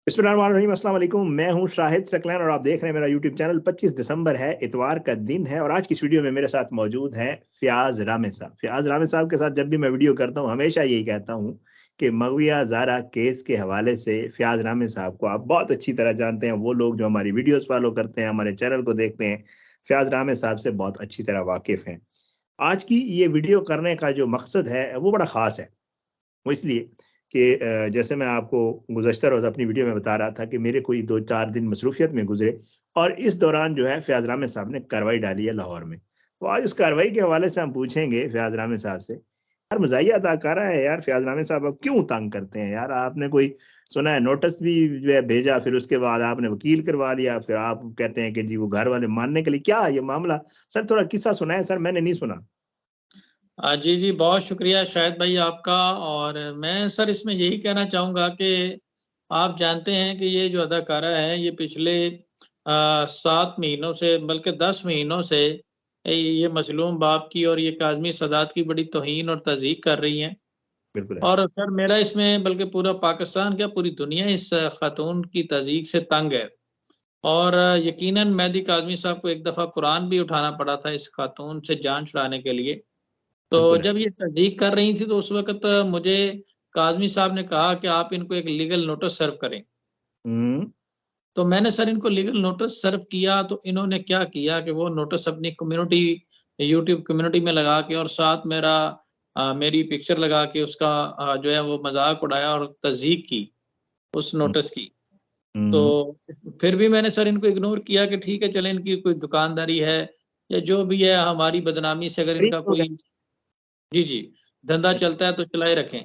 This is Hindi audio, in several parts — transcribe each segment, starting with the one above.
बिस्मिल्लाहिर्रहमानिर्रहीम, अस्सलाम वालेकुम। मैं हूं शाहिद सकलैन और आप देख रहे हैं मेरा यूट्यूब चैनल। 25 दिसंबर है, इतवार का दिन है और आज की इस वीडियो में मेरे साथ मौजूद हैं फ़याज़ रामे साहब। फ़याज़ रामे साहब के साथ जब भी मैं वीडियो करता हूं हमेशा यही कहता हूं कि मगविया ज़ारा केस के हवाले से फ़याज़ रामे साहब को आप बहुत अच्छी तरह जानते हैं। वो लोग जो हमारी वीडियोज़ फॉलो करते हैं, हमारे चैनल को देखते हैं, फ़याज़ रामे साहब से बहुत अच्छी तरह वाकिफ़ हैं। आज की ये वीडियो करने का जो मकसद है वो बड़ा ख़ास है। वो इसलिए कि जैसे मैं आपको गुज़श्ता रोज़ अपनी वीडियो में बता रहा था कि मेरे कोई 2-4 दिन मसरूफ़ियत में गुज़रे और इस दौरान जो है फ़याज़ रामे साहब ने कार्रवाई डाली है लाहौर में। तो आज उस कार्रवाई के हवाले से हम पूछेंगे फ़याज़ रामे साहब से, यार मज़ाहिया अदाकारा है यार फ़याज़ रामे साहब, आप क्यों तंग करते हैं यार? आपने कोई सुना है नोटिस भी जो है भेजा, फिर उसके बाद आपने वकील करवा लिया, फिर आप कहते हैं कि जी वो घर वाले मानने के लिए, क्या ये मामला? सर थोड़ा किस्सा सुनाएँ सर, मैंने नहीं सुना। जी, जी, बहुत शुक्रिया शाहिद भाई आपका। और मैं सर इसमें यही कहना चाहूँगा कि आप जानते हैं कि ये जो अदाकारा है ये पिछले 7 महीनों से बल्कि 10 महीनों से ये मज़लूम बाप की और ये काज़मी सादात की बड़ी तौहीन और तज़यीक़ कर रही हैं। बिल्कुल ऐसे। और सर मेरा इसमें बल्कि पूरा पाकिस्तान क्या पूरी दुनिया इस ख़ातून की तज़यीक़ से तंग है। और यकीनन मेहदी काज़मी साहब को एक दफ़ा कुरान भी उठाना पड़ा था इस ख़ातून से जान छुड़ाने के लिए। तो बिल्कुल है। जब ये तस्दीक कर रही थी तो उस वक़्त मुझे काज़मी साहब ने कहा कि आप इनको एक लीगल नोटिस सर्व करें। हुँ, तो मैंने सर इनको लीगल नोटिस सर्व किया तो इन्होंने क्या किया कि वो नोटिस अपनी कम्युनिटी यूट्यूब कम्युनिटी में लगा के और साथ मेरी पिक्चर लगा के उसका जो है वो मज़ाक उड़ाया और तज़यीक की उस हुँ, नोटिस की। तो हुँ। फिर भी मैंने सर इनको इग्नोर किया कि ठीक है चलें इनकी कोई दुकानदारी है या जो भी है हमारी बदनामी से अगर गरीब इनका लोग हैं। कोई जी, जी। धंधा चलता है तो चलाए रखें।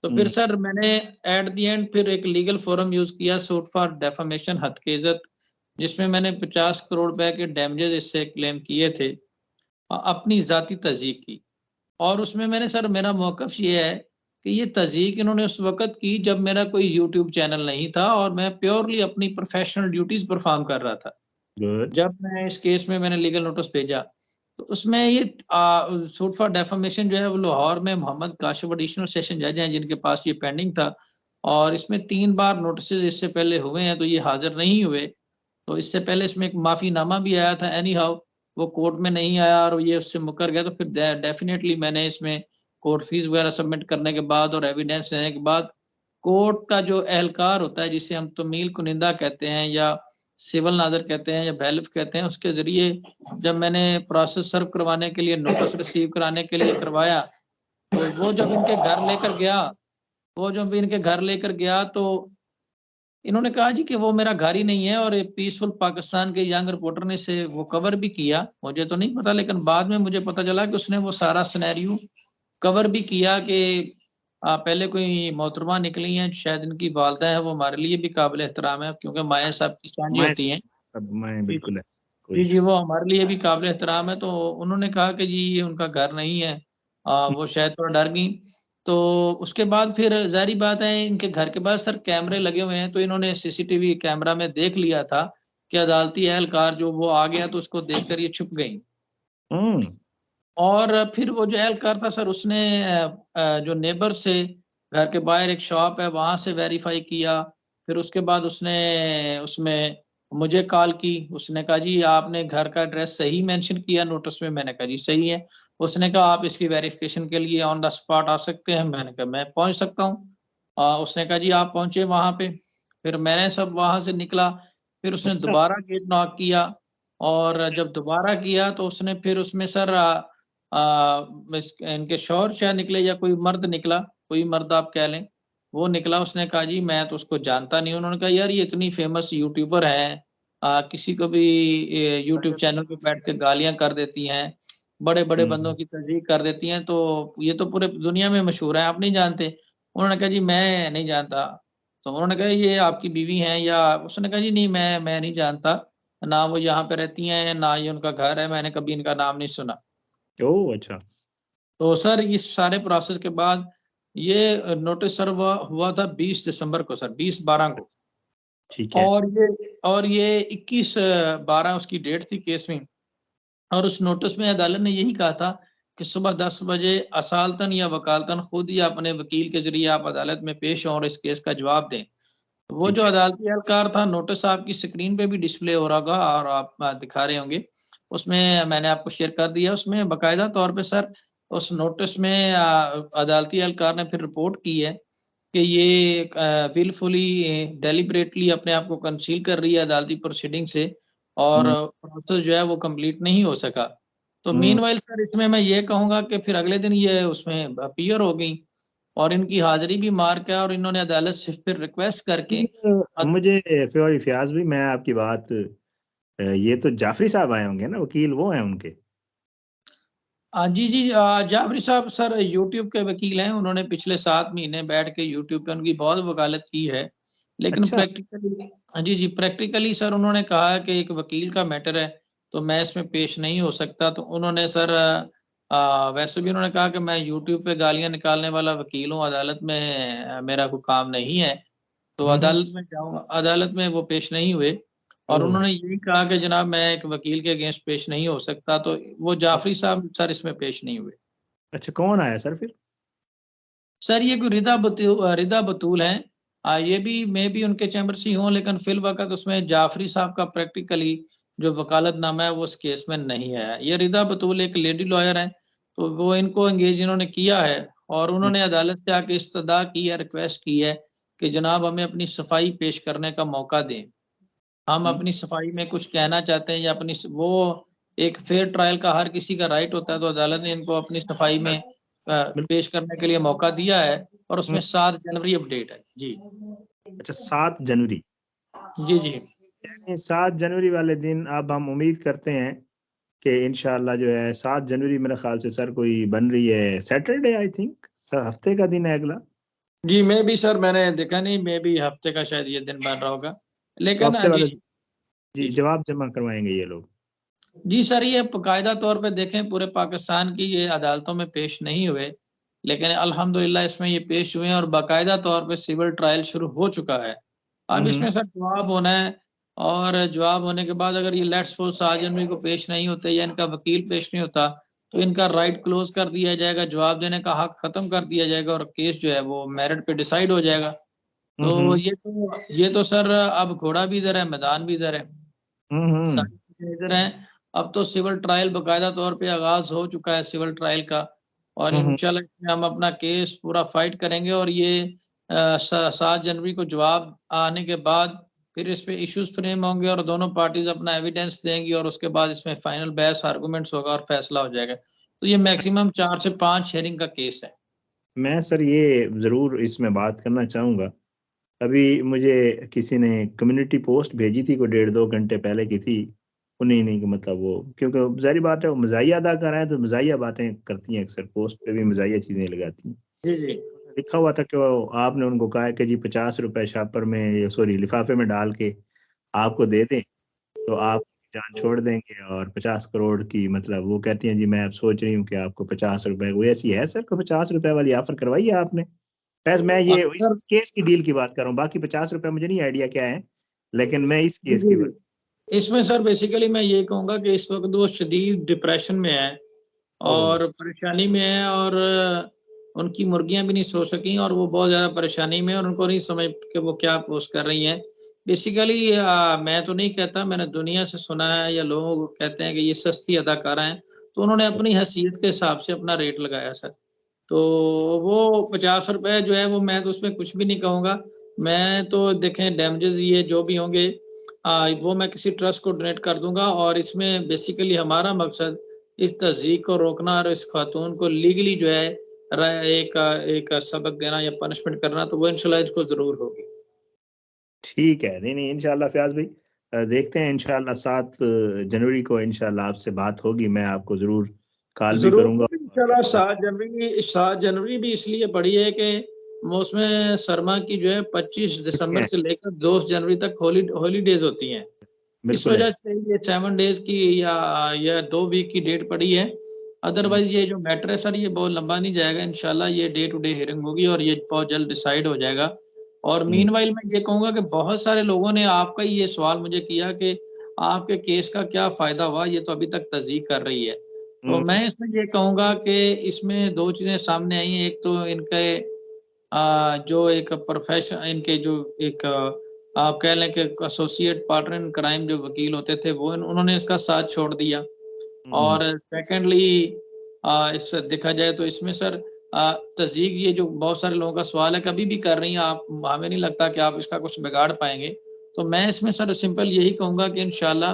तो फिर हुँ, सर मैंने एट द एंड फिर एक लीगल फोरम यूज़ किया सूट फॉर डेफेमेशन हत्या की इज़्ज़त, जिसमें मैंने 50 करोड़ रुपए के डैमेजेज़ इससे क्लेम किए थे अपनी ज़ाती तज़यीक की। और उसमें मैंने सर मेरा मौक़िफ़ ये है कि ये तज़यीक इन्होंने उस वक़्त की जब मेरा कोई यूट्यूब चैनल नहीं था और मैं प्योरली अपनी प्रोफ़ेशनल ड्यूटीज़ परफ़ॉर्म कर रहा था। गुड। जब मैं इस केस में मैंने लीगल नोटिस भेजा, तो उसमें ये सूट फॉर डेफेमेशन जो है वो लाहौर में मोहम्मद काशिफ एडिशनल सेशन जज हैं जिनके पास ये पेंडिंग था और इसमें 3 बार नोटिसेज़ इससे पहले हुए हैं, तो ये हाज़िर नहीं हुए। तो इससे पहले इसमें एक माफ़ीनामा भी आया था एनी हाउ वो कोर्ट में नहीं आया और ये उससे मुकर गया, तो फिर डेफ़िनेटली मैंने इसमें कोर्ट फ़ीस वगैरह सबमिट करने के बाद और एविडेंस देने के बाद कोर्ट का जो एहलकार होता है जिसे हम तमील कुनिंदा कहते हैं या सिविल नाज़िर कहते हैं या बैलिफ कहते हैं, उसके ज़रिए जब मैंने प्रोसेस सर्व करवाने के लिए नोटिस रिसीव कराने के लिए करवाया, तो वो जब इनके घर लेकर गया तो इन्होंने कहा जी कि वो मेरा घर ही नहीं है और एक पीसफुल पाकिस्तान के यंग रिपोर्टर ने इसे वो कवर भी किया। मुझे तो नहीं पता लेकिन बाद में मुझे पता चला कि उसने वो सारा सिनेरियो कवर भी किया कि पहले कोई मोहतरमा निकली हैं, शायद इनकी वालिदा है, वो हमारे लिए भी काबिल एहतराम है क्योंकि माएँ सबकी साँझी मैं होती हैं। सब मैं जी, बिल्कुल जी। ऐसे कोई जी, जी, इश्यू वो हमारे लिए भी काबिल एहतराम है, तो उन्होंने कहा कि जी ये उनका घर नहीं है। हुँ, वो शायद थोड़ा डर गईं। तो उसके बाद फिर ज़ाहिर-सी बात है इनके घर के पास सर कैमरे लगे हुए हैं, तो इन्होंने सीसीटीवी कैमरा में देख लिया था कि अदालती एहलकार जो वो आ गया तो उसको देखकर ये छुप गईं। हुँ, और फिर वो जो एहलकार था सर उसने जो नेबर से घर के बाहर एक शॉप है वहाँ से वेरीफ़ाई किया। फिर उसके बाद उसने उसमें मुझे कॉल की। उसने कहा जी आपने घर का एड्रेस सही मेंशन किया नोटिस में? मैंने कहा जी सही है। उसने कहा आप इसकी वेरिफ़िकेशन के लिए ऑन द स्पॉट आ सकते हैं? मैंने कहा मैं पहुँच सकता हूँ। उसने कहा जी आप पहुँचे वहाँ पे। फिर मैंने सब वहाँ से निकला। फिर उसने अच्छा। दोबारा गेट नॉक किया और जब दोबारा किया तो उसने फिर उसमें सर इनके शौहर शायद निकले या कोई मर्द निकला, कोई मर्द आप कह लें, वो निकला उसने कहा जी मैं तो उसको जानता नहीं हूँ। उन्होंने कहा यार ये इतनी फ़ेमस यूट्यूबर है किसी को भी यूट्यूब चैनल पे बैठ के गालियाँ कर देती हैं, बड़े-बड़े बंदों हुँ, की तज़दीक कर देती हैं, तो ये तो पूरे दुनिया में मशहूर है, आप नहीं जानते? उन्होंने कहा जी मैं नहीं जानता। तो उन्होंने कहा ये आपकी बीवी हैं या उसने कहा जी नहीं मैं नहीं जानता, ना वो यहाँ पे रहती हैं, ना ये उनका घर है, मैंने कभी इनका नाम नहीं सुना। ओह! अच्छा, तो सर इस सारे प्रोसेस के बाद ये नोटिस सर्व हुआ हुआ था 20 दिसंबर को सर, 20/12 को। ठीक है। और ये 21/12 उसकी डेट थी केस में और उस नोटिस में अदालत ने यही कहा था कि सुबह 10 बजे असालतन या वकालतन खुद या अपने वकील के ज़रिए आप अदालत में पेश हों और इस केस का जवाब दें। वो ठीक जो है। अदालती एहलकार था, नोटिस आपकी स्क्रीन पे भी डिस्प्ले हो रहा होगा और आप दिखा रहे होंगे। उसमें मैंने आपको शेयर कर दिया, उसमें बाकायदा तौर पे सर उस नोटिस में अदालती एहलकार ने फिर रिपोर्ट की है कि ये विलफुली डेलिबरेटली अपने आप को कंसील कर रही है अदालती प्रोसीडिंग से और हुँ, प्रोसेस जो है वो कंप्लीट नहीं हो सका। तो हुँ। मीनवाइल सर इसमें मैं ये कहूँगा कि फिर अगले दिन ये उसमें अपीयर हो गई और इनकी हाज़िरी भी मार के और इन्होंने अदालत से फिर रिक्वेस्ट करके मुझे सॉरी फ़ियाज़ भाई, मैं आपकी बात ये तो जाफ़री साहब आए होंगे ना, वकील वो हैं उनके? जी, जी। जाफ़री साहब सर यूट्यूब के वकील हैं, उन्होंने पिछले 7 महीने बैठ के यूट्यूब पे उनकी बहुत वकालत की है। लेकिन अच्छा। प्रैक्टिकली जी, जी, प्रैक्टिकली सर उन्होंने कहा है कि एक वकील का मैटर है, तो मैं इसमें पेश नहीं हो सकता। तो उन्होंने सर वैसे भी उन्होंने कहा कि मैं यूट्यूब पे गालियाँ निकालने वाला वकील हूँ, अदालत में मेरा कोई काम नहीं है। तो हुँ, हुँ। अदालत में जाऊँगा, अदालत में वो पेश नहीं हुए और ओह! उन्होंने यही कहा कि जनाब मैं एक वकील के अगेंस्ट पेश नहीं हो सकता, तो वो जाफ़री साहब सर इसमें पेश नहीं हुए। अच्छा, कौन आया सर फिर? सर ये कोई रिदा बतूल हैं। ये भी मेबी उनके चैम्बर से ही हों लेकिन फ़िलवक़्त उसमें जाफ़री साहब का प्रैक्टिकली जो वकालतनामा है वो उस केस में नहीं है। ये रिदा बतूल एक लेडी लॉयर हैं, तो वो इनको एंगेज इन्होंने किया है और हुँ, उन्होंने अदालत से आके इस्तदा की है, रिक्वेस्ट की है कि जनाब हमें अपनी सफाई पेश करने का मौका दें। हम हुँ। अपनी सफाई में कुछ कहना चाहते हैं या अपनी स वो एक फेयर ट्रायल का हर किसी का राइट होता है, तो अदालत ने इनको अपनी सफाई में बिल पेश करने के लिए मौका दिया है और हुँ। उसमें 7 जनवरी अपडेट है। जी। अच्छा, 7 जनवरी। जी, जी। यानी 7 जनवरी वाले दिन अब हम उम्मीद करते हैं कि इंशाअल्लाह जो है 7 जनवरी मेरे ख़्याल से सर कोई बन रही है सैटरडे आई थिंक स हफ़्ते का दिन है अगला। जी, मेबी सर मैंने देखा नहीं, मेबी हफ्ते का शायद ये दिन बन रहा होगा। तो लेकिन हफ़्ते जी, वाले जी। जी, जी, जी। जवाब जमा करवाएँगे ये लोग। जी सर, ये बाकायदा तौर पे देखें पूरे पाकिस्तान की ये अदालतों में पेश नहीं हुए, लेकिन अल्हम्दुलिल्लाह इसमें ये पेश हुए हैं और बाकायदा तौर पे सिविल ट्रायल शुरू हो चुका है। हुँ, अब हुँ। इसमें सर जवाब होना है और जवाब होने के बाद अगर ये लेट्स सपोज़ 7 जनवरी को पेश नहीं होते या इनका वकील पेश नहीं होता, तो इनका राइट क्लोज़ कर दिया जाएगा, जवाब देने का हक ख़त्म कर दिया जाएगा और केस जो है वो मेरिट पे डिसाइड हो जाएगा। हुँ, तो हुँ। ये तो सर अब घोड़ा भी इधर है, मैदान भी इधर है। हुँ, हुँ। सारी चीज़ें इधर हैं। अब तो सिविल ट्रायल बाकायदा तौर पे आगाज़ हो चुका है सिविल ट्रायल का और हुँ, हुँ। इंशाल्लाह इसमें हम अपना केस पूरा फाइट करेंगे और ये 7 जनवरी को जवाब आने के बाद फिर इस पे इश्यूज़ फ्रेम होंगे और दोनों पार्टीज़ अपना एविडेंस देंगी और उसके बाद इसमें फाइनल बहस आर्गुमेंट्स होगा और फैसला हो जाएगा। तो ये मैक्सिमम 4 से 5 हियरिंग का केस है। मैं सर ये ज़रूर इसमें बात करना चाहूँगा। अभी मुझे किसी ने कम्युनिटी पोस्ट भेजी थी कोई डेढ़ 2 घंटे पहले की थी। उन्हीं ने मतलब वो क्योंकि ज़ाहिर बात है वो मज़ाहिया अदा कर रहे हैं तो मज़ाहिया बातें करती हैं अक्सर पोस्ट पे भी मज़ाहिया चीज़ें लगाती हैं। जी, जी। लिखा हुआ था कि वो आपने उनको कहा है कि जी ₹50 शापर में सॉरी लिफ़ाफ़े में डाल के आपको दे दें, तो आप जान छोड़ देंगे और 50 करोड़ की मतलब वो कहती हैं जी मैं अब सोच रही हूँ कि आपको ₹50 कोई ऐसी है सर कोई ₹50 वाली ऑफ़र करवाई है आपने? खैर मैं ये सर इस केस की डील की बात कर रहा हूँ, बाकी ₹50 मुझे नहीं आइडिया क्या है, लेकिन मैं इस जी, केस जी, की बात जी। इसमें सर बेसिकली मैं ये कहूँगा कि इस वक़्त वो शदीद डिप्रेशन में है। ओह! और परेशानी में है और उनकी मुर्गियाँ भी नहीं सो सकीं और वो बहुत ज़्यादा परेशानी में है और उनको नहीं समझ कि वो क्या पोस्ट कर रही हैं। बेसिकली मैं तो नहीं कहता, मैंने दुनिया से सुना है या लोग कहते हैं कि ये सस्ती अदाकारा हैं, तो उन्होंने अपनी हैसियत के हिसाब से अपना रेट लगाया सर। तो वो ₹50 जो है वो मैं तो उसमें कुछ भी नहीं कहूँगा। मैं तो देखें डैमेजेज़ ये जो भी होंगे वो मैं किसी ट्रस्ट को डोनेट कर दूँगा और इसमें बेसिकली हमारा मकसद इस तज़यीक़ को रोकना और इस ख़ातून को लीगली जो है एक सबक देना या पनिशमेंट करना, तो वो इंशाल्लाह इसको ज़रूर होगी। ठीक है, नहीं, नहीं इंशाअल्लाह फ़याज़ भाई देखते हैं इंशाअल्लाह 7 जनवरी को इंशाअल्लाह आपसे बात होगी, मैं आपको ज़रूर कॉल भी करूँगा ज़रूर और इंशाल्लाह 7 जनवरी भी इसलिए पड़ी है कि मौसम सरमा की जो है 25 छुट्टियाँ दिसंबर हैं, से लेकर 2 जनवरी तक हॉलीडेज़ होती हैं। इस बिल्कुल वजह ऐसे। से ये 7 डेज़ की या 2 वीक की डेट पड़ी है। हुँ, अदरवाइज़ ये जो मैटर है सर ये बहुत लंबा नहीं जाएगा, इंशाल्लाह ये डे टू डे हियरिंग होगी और ये बहुत जल्द डिसाइड हो जाएगा। और हुँ, मीनवाइल मैं ये कहूँगा कि बहुत सारे लोगों ने आपका ही ये सवाल मुझे किया कि आपके केस का क्या फ़ायदा हुआ? ये तो अभी तक तस्दीक कर रही है। तो हुँ, मैं इसमें ये कहूँगा कि इसमें 2 चीज़ें सामने आई हैं, एक तो इनके जो एक प्रोफेशन इनके जो एक आप कह लें कि एसोसिएट पार्टनर इन क्राइम जो वकील होते थे वो उन्होंने इसका साथ छोड़ दिया। और सेकेंडली इस देखा जाए तो इसमें सर तस्दीक ये जो बहुत सारे लोगों का सवाल है कभी भी कर रही हैं आप, हमें नहीं लगता कि आप इसका कुछ बिगाड़ पाएंगे। तो मैं इसमें सर सिंपल यही कहूँगा कि इंशाल्लाह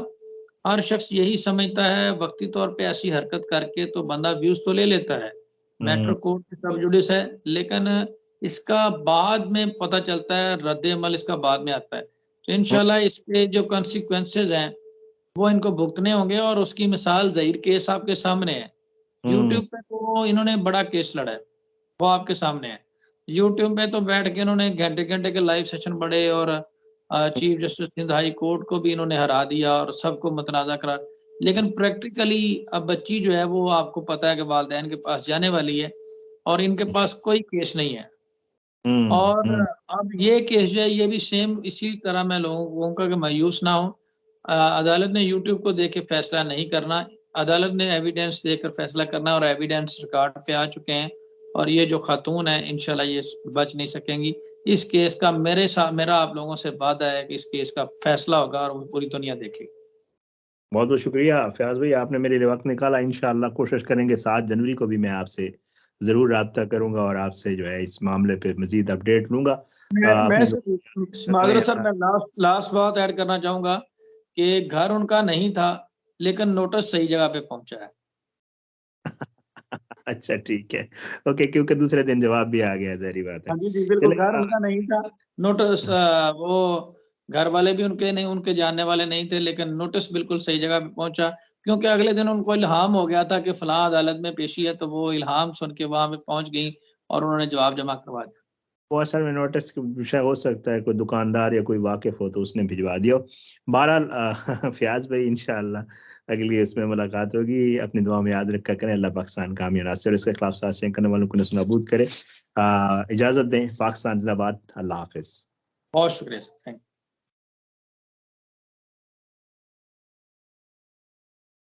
हर शख्स यही समझता है वक्ती तौर पे ऐसी हरकत करके तो बंदा व्यूज तो ले लेता है, मैटर कोर्ट की सब जुडिस है, लेकिन इसका बाद में पता चलता है, रद्द अमल इसका बाद में आता है। तो इंशाल्लाह इसके जो कॉन्सिक्वेंसेज हैं वो इनको भुगतने होंगे और उसकी मिसाल ज़हीर केस आपके सामने है। यूट्यूब पे तो इन्होंने बड़ा केस लड़ा है, वो आपके सामने है। यूट्यूब पे तो बैठ के इन्होंने घंटे-घंटे के लाइव सेशन बड़े और chief justice Sindh high court को भी इन्होंने हरा दिया और सबको मुतनाज़ा करा। लेकिन प्रैक्टिकली अब बच्ची जो है वो आपको पता है कि वालिदैन के पास जाने वाली है और इनके पास कोई केस नहीं है। और अब ये केस जो है ये भी सेम इसी तरह मैं लोगों का कि मायूस ना हो। अदालत ने यूट्यूब को देख के फैसला नहीं करना, अदालत ने एविडेंस देकर फैसला करना और एविडेंस रिकॉर्ड पे आ चुके हैं और ये जो खातून है इंशाल्लाह ये बच नहीं सकेंगी। इस केस का मेरा आप लोगों से वादा है कि इस केस का फैसला होगा और वो पूरी दुनिया देखेगी। बहुत बहुत शुक्रिया फयाज भाई, आपने मेरे लिए वक्त निकाला। इंशाल्लाह कोशिश करेंगे 7 जनवरी को भी मैं आपसे जरूर राब्ता करूंगा और आपसे जो है इस मामले पे मजीद अपडेट लूंगा। माजरत सर मैं लास्ट बात ऐड करना चाहूंगा कि घर उनका नहीं था लेकिन नोटिस सही जगह पे पहुंचा है। अच्छा ठीक है, ओके, क्योंकि दूसरे दिन जवाब भी आ गया, जहरी बात है। जी बिल्कुल, घर उनका नहीं था, नोटिस वो घर वाले भी उनके नहीं, उनके जानने वाले नहीं थे, लेकिन नोटिस बिल्कुल सही जगह पे पहुंचा क्योंकि अगले दिन उनको इल्हाम हो गया था कि फलां अदालत में पेशी है, तो वो इल्हाम सुन के वहां पे पहुंच गई और उन्होंने जवाब जमा करवा दिया। वो असल में नोटिस का विषय हो सकता है कोई दुकानदार या कोई वाकिफ हो तो उसने भिजवा दिया। बहरहाल फयाज भाई इंशाअल्लाह अगली इसमें मुलाकात होगी। अपनी दुआ में याद रखा करें। अल्लाह पाकिस्तान कामयाब नासिर इसके खिलाफ साजिशें करने वालों को नसूनाबूद करे। इजाजत दें। पाकिस्तान जिंदाबाद। अल्लाह हाफिज। बहुत शुक्रिया, थैंक यू।